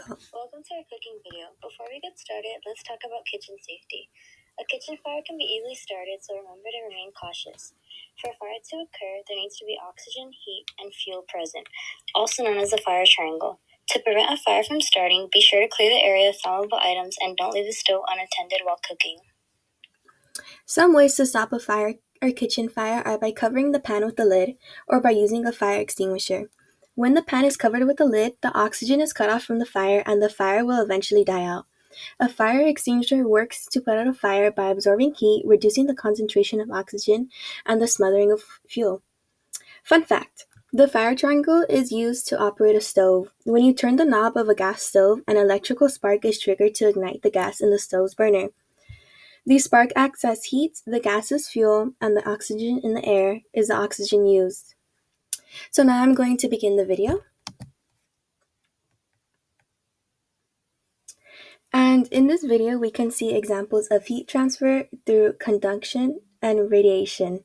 Welcome to our cooking video. Before we get started, let's talk about kitchen safety. A kitchen fire can be easily started, so remember to remain cautious. For a fire to occur, there needs to be oxygen, heat, and fuel present, also known as the fire triangle. To prevent a fire from starting, be sure to clear the area of flammable items and don't leave the stove unattended while cooking. Some ways to stop a fire or kitchen fire are by covering the pan with the lid or by using a fire extinguisher. When the pan is covered with the lid, the oxygen is cut off from the fire and the fire will eventually die out. A fire extinguisher works to put out a fire by absorbing heat, reducing the concentration of oxygen, and the smothering of fuel. Fun fact: the fire triangle is used to operate a stove. When you turn the knob of a gas stove, an electrical spark is triggered to ignite the gas in the stove's burner. The spark acts as heat, the gas is fuel, and the oxygen in the air is the oxygen used. So now I'm going to begin the video. And in this video, we can see examples of heat transfer through conduction and radiation.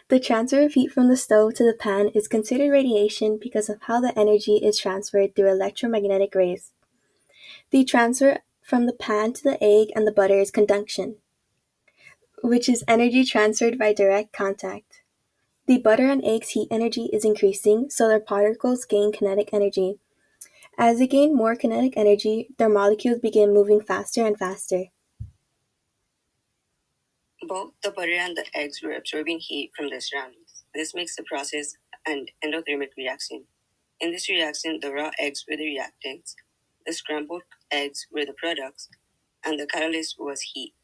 The transfer of heat from the stove to the pan is considered radiation because of how the energy is transferred through electromagnetic rays. The transfer from the pan to the egg and the butter is conduction, which is energy transferred by direct contact. The butter and eggs' heat energy is increasing, so their particles gain kinetic energy. As they gain more kinetic energy, their molecules begin moving faster and faster. Both the butter and the eggs were absorbing heat from their surroundings. This makes the process an endothermic reaction. In this reaction, the raw eggs were the reactants, the scrambled eggs were the products, and the catalyst was heat.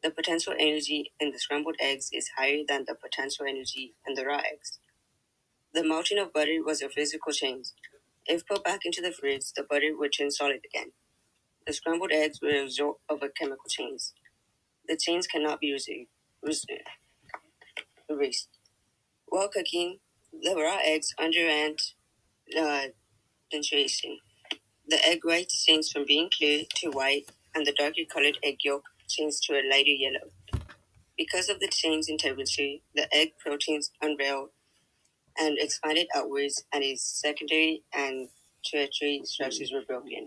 The potential energy in the scrambled eggs is higher than the potential energy in the raw eggs. The melting of butter was a physical change. If put back into the fridge, the butter would turn solid again. The scrambled eggs were a result of a chemical change. The change cannot be erased. While cooking, the raw eggs underwent denaturation. The egg whites changed from being clear to white, and the darker colored egg yolk changed to a lighter yellow. Because of the change in temperature, the egg proteins unraveled and expanded outwards, and its secondary and tertiary structures were broken.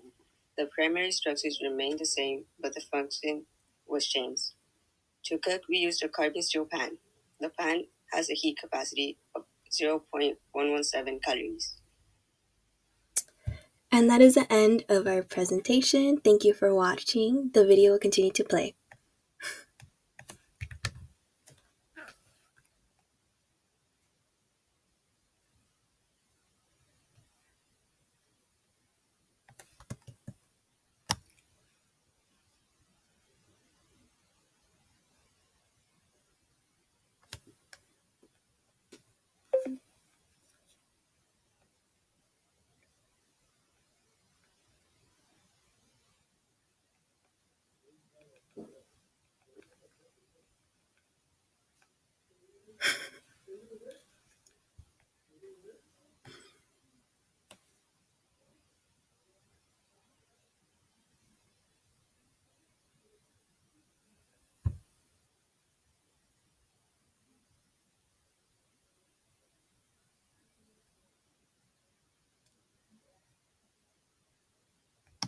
The primary structures remained the same, but the function was changed. To cook, we used a carbon steel pan. The pan has a heat capacity of 0.117 calories. And that is the end of our presentation. Thank you for watching. The video will continue to play.